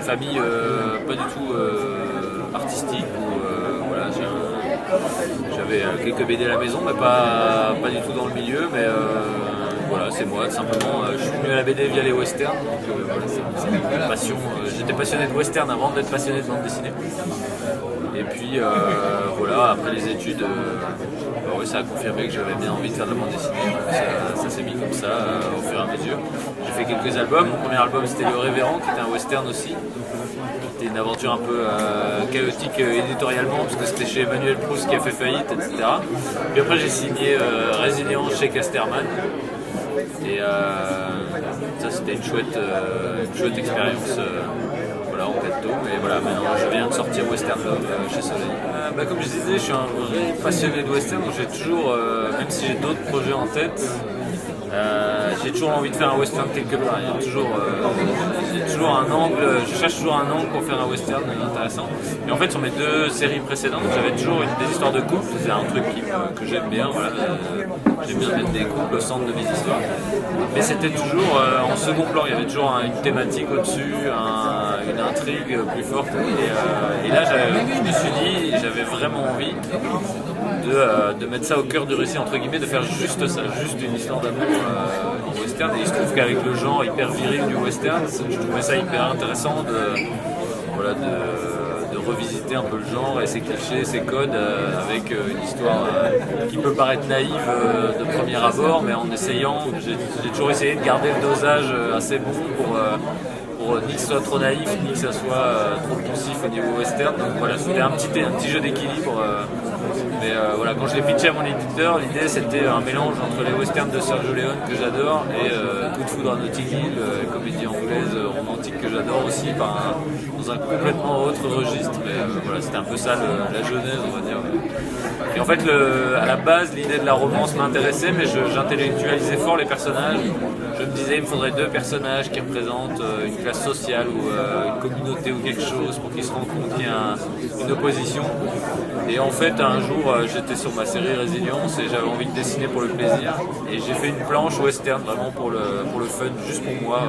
famille pas du tout artistique. Voilà, j'avais quelques BD à la maison, mais pas du tout dans le milieu. Mais voilà, c'est moi, simplement. Je suis venu à la BD via les westerns. Donc voilà, c'est une passion. J'étais passionné de western avant d'être passionné de bande dessinée. Et puis voilà, après les études, ouais, ça a confirmé que j'avais bien envie de faire de la bande dessinée. Ça s'est mis comme ça au fur et à mesure. J'ai fait quelques albums. Mon premier album c'était Le Révérend, qui était un western aussi. C'était une aventure un peu chaotique éditorialement, parce que c'était chez Emmanuel Proust qui a fait faillite, etc. Puis après j'ai signé Résilience chez Casterman. Et ça c'était une chouette expérience. En 4 tomes, et voilà, maintenant je viens de sortir Western Love chez Soleil. Comme je disais, je suis un vrai passionné de western, donc j'ai toujours, même si j'ai d'autres projets en tête, j'ai toujours envie de faire un western quelque part. Il y a toujours un angle, je cherche toujours un angle pour faire un western intéressant. Et en fait, sur mes 2 séries précédentes, j'avais toujours des histoires de couple, c'est un truc que j'aime bien. Voilà, j'aime bien mettre des couples au centre de mes histoires. Mais c'était toujours en second plan, il y avait toujours une thématique au-dessus, une intrigue plus forte. Et là, je me suis dit, j'avais vraiment envie de mettre ça au cœur du récit, entre guillemets, de faire juste ça, juste une histoire d'amour en western. Et il se trouve qu'avec le genre hyper viril du western, je trouvais ça hyper intéressant de revisiter un peu le genre et ses clichés, ses codes, avec une histoire qui peut paraître naïve de premier abord, mais en essayant, j'ai toujours essayé de garder le dosage assez bon pour ni que ce soit trop naïf, ni que ça soit trop pensif au niveau western. Donc voilà, c'était un petit jeu d'équilibre. Mais voilà, quand je l'ai pitché à mon éditeur, l'idée c'était un mélange entre les westerns de Sergio Leone que j'adore et Coup de foudre à Notting Hill, comédie anglaise romantique que j'adore aussi, dans un complètement autre registre. Mais voilà, c'était un peu ça la genèse, on va dire. Et en fait, à la base, l'idée de la romance m'intéressait, mais j'intellectualisais fort les personnages. Je me disais, il me faudrait 2 personnages qui représentent une classe sociale ou une communauté ou quelque chose pour qu'ils se rendent compte qu'il y a une opposition. Et en fait, un jour, j'étais sur ma série Résilience et j'avais envie de dessiner pour le plaisir. Et j'ai fait une planche western vraiment pour le fun, juste pour moi.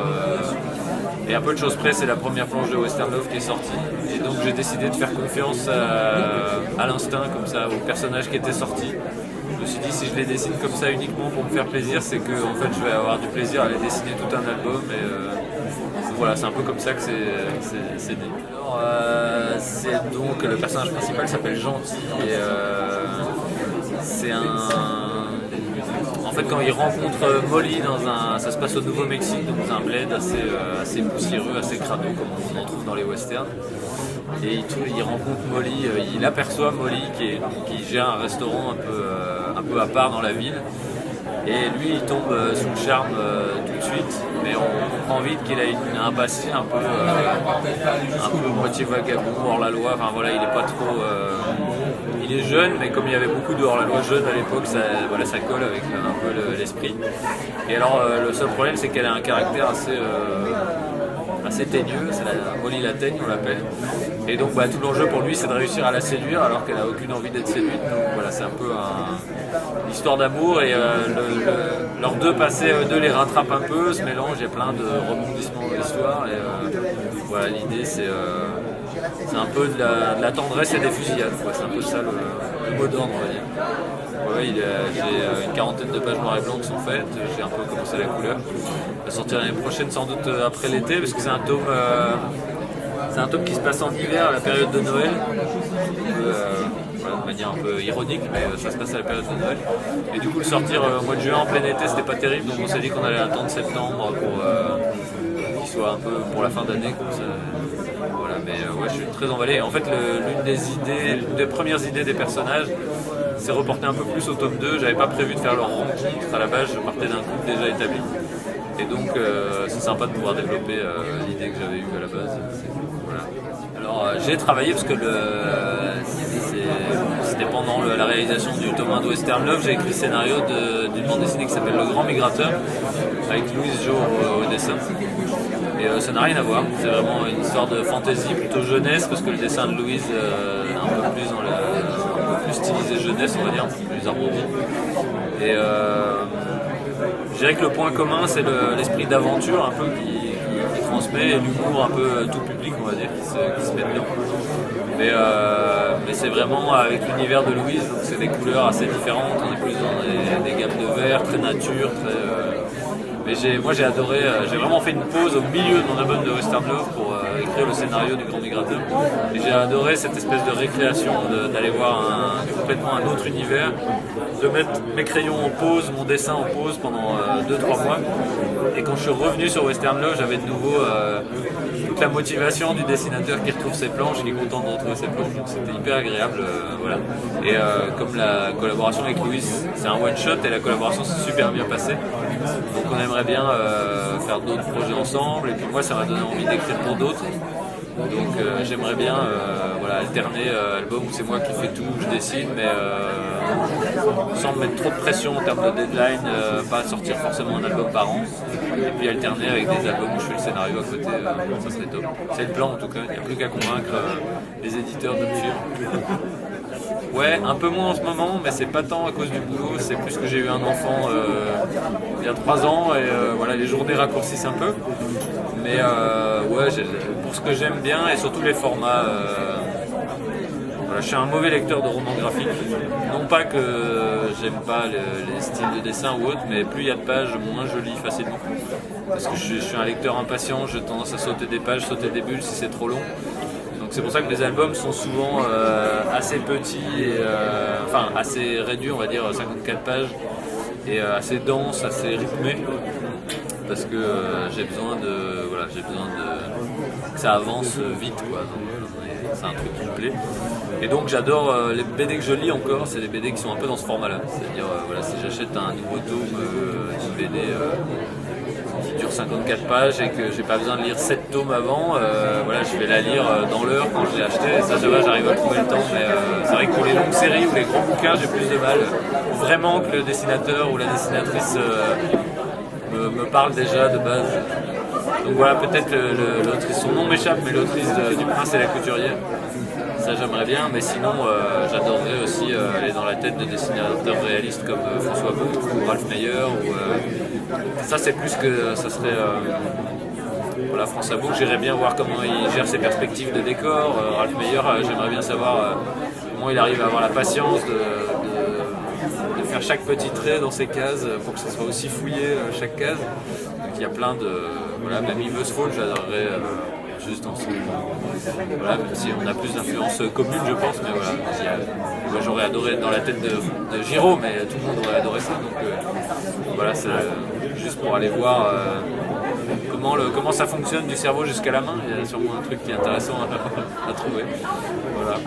Et à peu de choses près, c'est la première planche de Western Love qui est sortie. Et donc j'ai décidé de faire confiance à l'instinct, comme ça, au personnage qui était sorti. Je me suis dit, si je les dessine comme ça uniquement pour me faire plaisir, c'est que en fait, je vais avoir du plaisir à les dessiner tout un album. Et voilà, c'est un peu comme ça que c'est né. Alors, c'est donc le personnage principal s'appelle Gentil. Et c'est en fait, quand il rencontre Molly ça se passe au Nouveau-Mexique, dans un bled assez poussiéreux, assez crado, comme on en trouve dans les westerns. Et il rencontre Molly, il aperçoit Molly qui gère un restaurant un peu à part dans la ville. Et lui, il tombe sous le charme tout de suite, mais on comprend vite qu'il a un passé un peu moitié vagabond, hors la loi. Enfin voilà, il est pas trop. Il est jeune, mais comme il y avait beaucoup de hors la loi jeunes à l'époque, ça colle avec un peu l'esprit. Et alors, le seul problème, c'est qu'elle a un caractère assez teigneux, c'est la Molly la teigne, on l'appelle. Et donc tout l'enjeu pour lui c'est de réussir à la séduire alors qu'elle n'a aucune envie d'être séduite. Donc voilà, c'est un peu une histoire d'amour et leurs 2 passés, les rattrapent un peu, se mélangent, il y a plein de rebondissements dans l'histoire. Et voilà, l'idée c'est un peu de la tendresse et des fusillades, quoi. C'est un peu ça le mot d'ordre, on va dire. Ouais, j'ai une 40aine de pages noires et blancs qui sont faites, j'ai un peu commencé la couleur. Il va sortir l'année prochaine sans doute après l'été parce que c'est un tome qui se passe en hiver à la période de Noël. Voilà, de manière un peu ironique, mais ça se passe à la période de Noël. Et du coup le sortir au mois de juin en plein été c'était pas terrible, donc on s'est dit qu'on allait attendre septembre pour qu'il soit un peu pour la fin d'année comme ça. Voilà, mais ouais, je suis très emballé. En fait, l'une des premières idées des personnages, c'est reporté un peu plus au tome 2. J'avais pas prévu de faire leur rencontre à la base, je partais d'un couple déjà établi. Et donc, c'est sympa de pouvoir développer l'idée que j'avais eue à la base. Voilà. Alors, j'ai travaillé parce que c'était pendant la réalisation du tome 1 de Western Love, j'ai écrit le scénario d'une bande dessinée qui s'appelle Le Grand Migrateur, avec Louise Jo au dessin. Et ça n'a rien à voir, c'est vraiment une histoire de fantasy plutôt jeunesse, parce que le dessin de Louise est un peu plus stylisé jeunesse, on va dire, un peu plus arrondi. Et je dirais que le point commun, c'est l'esprit d'aventure un peu qui transmet et l'humour un peu tout public, on va dire, qui se met dedans. Mais c'est vraiment avec l'univers de Louise, donc c'est des couleurs assez différentes, on est plus dans des gammes de vert, très nature, mais moi j'ai adoré, j'ai vraiment fait une pause au milieu de mon album de Western Love pour écrire le scénario du Grand Migrateur. Et j'ai adoré cette espèce de récréation, d'aller voir complètement un autre univers, de mettre mes crayons en pause, mon dessin en pause pendant 2-3 mois. Et quand je suis revenu sur Western Love, j'avais de nouveau toute la motivation du dessinateur qui retrouve ses planches, qui est content de retrouver ses planches. Donc c'était hyper agréable. Voilà. Et comme la collaboration avec Louis, c'est un one-shot et la collaboration s'est super bien passée. Donc on aimerait bien faire d'autres projets ensemble. Et puis moi, ça m'a donné envie d'écrire pour d'autres. Donc j'aimerais bien alterner album où c'est moi qui fais tout, où je dessine, mais sans me mettre trop de pression en termes de deadline, pas sortir forcément un album par an, et puis alterner avec des albums où je fais le scénario à côté, ça serait top. C'est le plan en tout cas, il n'y a plus qu'à convaincre les éditeurs de me suivre. Ouais, un peu moins en ce moment, mais c'est pas tant à cause du boulot, c'est plus que j'ai eu un enfant il y a 3 ans et voilà, les journées raccourcissent un peu. Mais ouais, pour ce que j'aime bien et surtout les formats, voilà, je suis un mauvais lecteur de romans graphiques. Non pas que j'aime pas les styles de dessin ou autre, mais plus il y a de pages, moins je lis facilement. Parce que je suis un lecteur impatient, j'ai tendance à sauter des pages, sauter des bulles si c'est trop long. Donc c'est pour ça que les albums sont souvent assez petits, et, enfin assez réduits, on va dire 54 pages, et assez denses, assez rythmés. Parce que j'ai besoin que ça avance vite, quoi. Donc, c'est un truc qui me plaît. Et donc j'adore les BD que je lis encore, c'est les BD qui sont un peu dans ce format-là. C'est-à-dire voilà, si j'achète un nouveau tome d'une BD qui dure 54 pages et que j'ai pas besoin de lire 7 tomes avant, voilà, je vais la lire dans l'heure quand je l'ai acheté. Et ça va, j'arrive à trouver le temps. Mais c'est vrai que pour les longues séries ou les grands bouquins, j'ai plus de mal. Vraiment que le dessinateur ou la dessinatrice me parle déjà de base. Donc voilà, peut-être l'autrice, son nom m'échappe, mais l'autrice du Prince et la Couturière. Ça j'aimerais bien, mais sinon j'adorerais aussi aller dans la tête de dessinateurs réalistes comme François Boutre ou Ralph Meyer. Ça c'est plus que ça serait voilà, François Boutre, j'irais bien voir comment il gère ses perspectives de décor. Ralph Meyer, j'aimerais bien savoir comment il arrive à avoir la patience de faire chaque petit trait dans ses cases pour que ça soit aussi fouillé chaque case. Donc il y a plein de... Voilà, même Yves Fall, j'adorerais juste en dessous. Voilà, même si on a plus d'influence commune, je pense, mais voilà. Moi, j'aurais adoré être dans la tête de Giraud, mais tout le monde aurait adoré ça. Donc voilà, c'est juste pour aller voir comment ça fonctionne du cerveau jusqu'à la main. Il y a sûrement un truc qui est intéressant à trouver. Voilà.